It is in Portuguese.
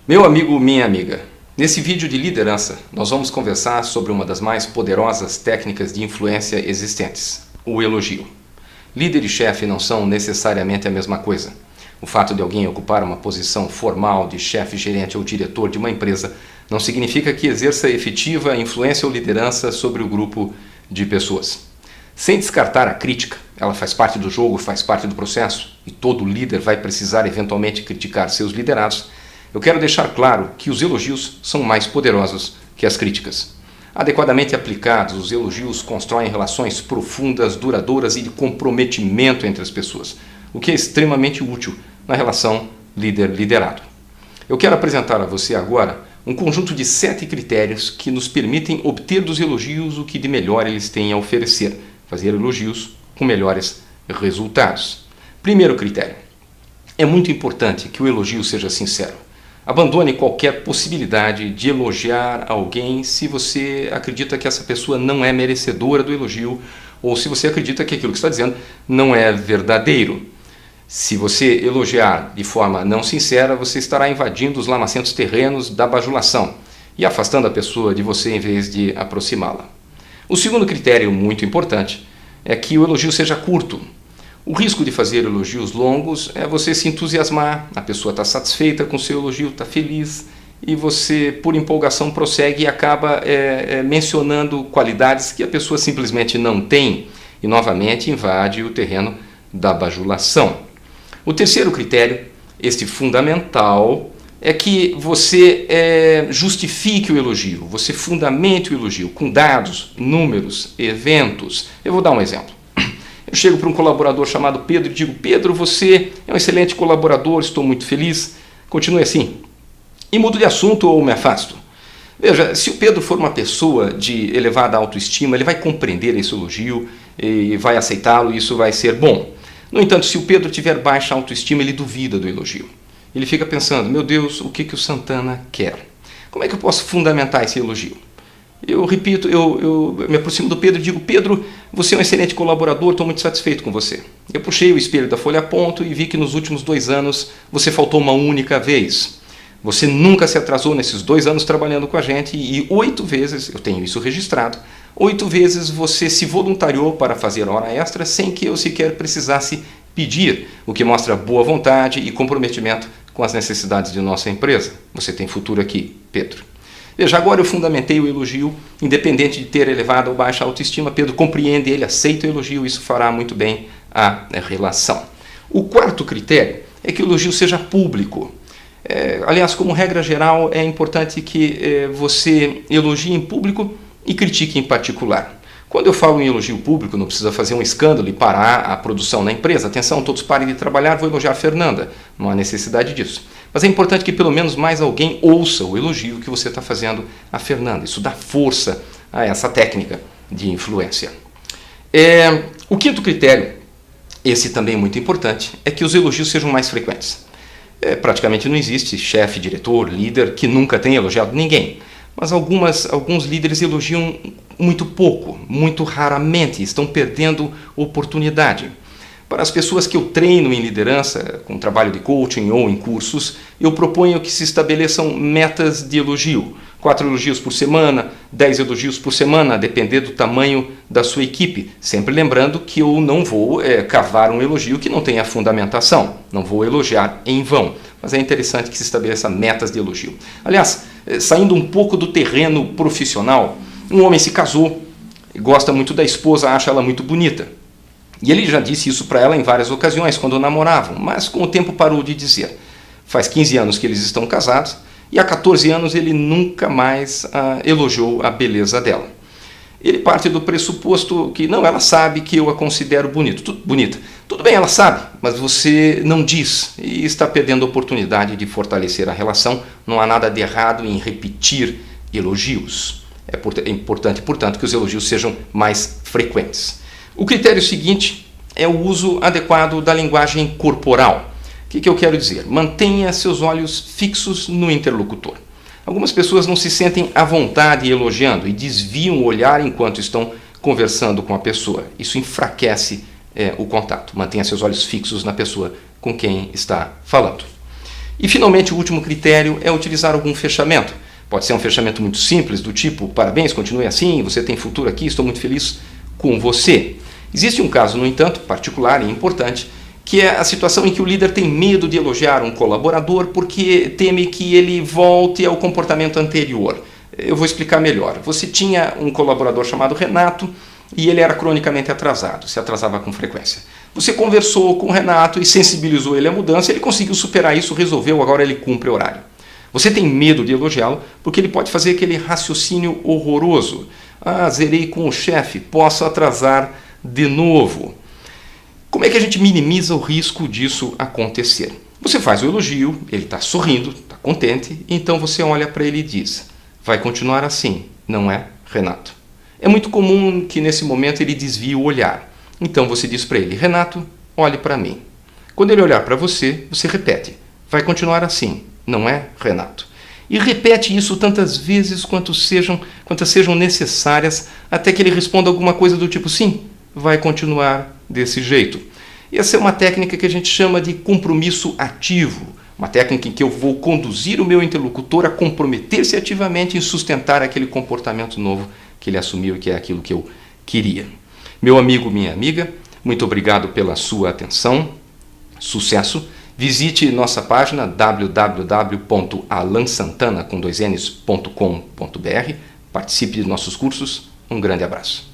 Meu amigo, minha amiga, nesse vídeo de liderança nós vamos conversar sobre uma das mais poderosas técnicas de influência existentes, o elogio. Líder e chefe não são necessariamente a mesma coisa. O fato de alguém ocupar uma posição formal de chefe, gerente ou diretor de uma empresa não significa que exerça efetiva influência ou liderança sobre o grupo de pessoas. Sem descartar a crítica, ela faz parte do jogo, faz parte do processo, e todo líder vai precisar eventualmente criticar seus liderados. Eu quero deixar claro que os elogios são mais poderosos que as críticas. Adequadamente aplicados, os elogios constroem relações profundas, duradouras e de comprometimento entre as pessoas, o que é extremamente útil na relação líder-liderado. Eu quero apresentar a você agora um conjunto de 7 critérios que nos permitem obter dos elogios o que de melhor eles têm a oferecer, fazer elogios com melhores resultados. Primeiro critério: é muito importante que o elogio seja sincero. Abandone qualquer possibilidade de elogiar alguém se você acredita que essa pessoa não é merecedora do elogio ou se você acredita que aquilo que está dizendo não é verdadeiro. Se você elogiar de forma não sincera, você estará invadindo os lamacentos terrenos da bajulação e afastando a pessoa de você em vez de aproximá-la. O segundo critério muito importante é que o elogio seja curto. O risco de fazer elogios longos é você se entusiasmar, a pessoa está satisfeita com o seu elogio, está feliz, e você, por empolgação, prossegue e acaba mencionando qualidades que a pessoa simplesmente não tem e, novamente, invade o terreno da bajulação. O terceiro critério, este fundamental, é que você justifique o elogio, você fundamente o elogio com dados, números, eventos. Eu vou dar um exemplo. Eu chego para um colaborador chamado Pedro e digo: Pedro, você é um excelente colaborador, estou muito feliz, continue assim. E mudo de assunto ou me afasto. Veja, se o Pedro for uma pessoa de elevada autoestima, ele vai compreender esse elogio e vai aceitá-lo, e isso vai ser bom. No entanto, se o Pedro tiver baixa autoestima, ele duvida do elogio. Ele fica pensando: meu Deus, o que o Santana quer? Como é que eu posso fundamentar esse elogio? Eu repito, eu me aproximo do Pedro e digo: Pedro, você é um excelente colaborador, estou muito satisfeito com você. Eu puxei o espelho da folha a ponto e vi que nos últimos 2 anos você faltou uma única vez. Você nunca se atrasou nesses 2 anos trabalhando com a gente e 8 vezes, eu tenho isso registrado, 8 vezes você se voluntariou para fazer hora extra sem que eu sequer precisasse pedir, o que mostra boa vontade e comprometimento com as necessidades de nossa empresa. Você tem futuro aqui, Pedro. Veja, agora eu fundamentei o elogio, independente de ter elevada ou baixa autoestima. Pedro compreende, ele aceita o elogio, isso fará muito bem a relação. O quarto critério é que o elogio seja público. Aliás, como regra geral, é importante que você elogie em público e critique em particular. Quando eu falo em elogio público, não precisa fazer um escândalo e parar a produção na empresa. Atenção, todos parem de trabalhar, vou elogiar a Fernanda. Não há necessidade disso. Mas é importante que pelo menos mais alguém ouça o elogio que você está fazendo a Fernanda. Isso dá força a essa técnica de influência. O quinto critério, esse também é muito importante, é que os elogios sejam mais frequentes. Praticamente não existe chefe, diretor, líder que nunca tenha elogiado ninguém. Mas alguns líderes elogiam muito pouco, muito raramente, estão perdendo oportunidade. Para as pessoas que eu treino em liderança, com trabalho de coaching ou em cursos, eu proponho que se estabeleçam metas de elogio. 4 elogios por semana, 10 elogios por semana, a depender do tamanho da sua equipe. Sempre lembrando que eu não vou cavar um elogio que não tenha fundamentação, não vou elogiar em vão. Mas é interessante que se estabeleça metas de elogio. Aliás, saindo um pouco do terreno profissional, um homem se casou, gosta muito da esposa, acha ela muito bonita. E ele já disse isso para ela em várias ocasiões, quando namoravam, mas com o tempo parou de dizer. Faz 15 anos que eles estão casados e há 14 anos ele nunca mais elogiou a beleza dela. Ele parte do pressuposto que não, ela sabe que eu a considero bonita. Tudo bem, ela sabe, mas você não diz e está perdendo a oportunidade de fortalecer a relação. Não há nada de errado em repetir elogios. É importante, portanto, que os elogios sejam mais frequentes. O critério seguinte é o uso adequado da linguagem corporal. O que eu quero dizer? Mantenha seus olhos fixos no interlocutor. Algumas pessoas não se sentem à vontade elogiando e desviam o olhar enquanto estão conversando com a pessoa. Isso enfraquece o contato. Mantenha seus olhos fixos na pessoa com quem está falando. E finalmente o último critério é utilizar algum fechamento. Pode ser um fechamento muito simples, do tipo, parabéns, continue assim, você tem futuro aqui, estou muito feliz com você. Existe um caso, no entanto, particular e importante, que é a situação em que o líder tem medo de elogiar um colaborador porque teme que ele volte ao comportamento anterior. Eu vou explicar melhor. Você tinha um colaborador chamado Renato e ele era cronicamente atrasado, se atrasava com frequência. Você conversou com o Renato e sensibilizou ele à mudança, ele conseguiu superar isso, resolveu, agora ele cumpre o horário. Você tem medo de elogiá-lo porque ele pode fazer aquele raciocínio horroroso. Ah, zerei com o chefe, posso atrasar de novo. Como é que a gente minimiza o risco disso acontecer? Você faz o elogio, ele está sorrindo, está contente, então você olha para ele e diz: vai continuar assim, não é, Renato? É muito comum que nesse momento ele desvie o olhar. Então você diz para ele: Renato, olhe para mim. Quando ele olhar para você, você repete: vai continuar assim, não é, Renato? E repete isso tantas vezes quantas sejam necessárias até que ele responda alguma coisa do tipo: sim, vai continuar desse jeito. Essa é uma técnica que a gente chama de compromisso ativo, uma técnica em que eu vou conduzir o meu interlocutor a comprometer-se ativamente em sustentar aquele comportamento novo que ele assumiu e que é aquilo que eu queria. Meu amigo, minha amiga, muito obrigado pela sua atenção, sucesso. Visite nossa página www.alansantana.com.br, participe de nossos cursos. Um grande abraço.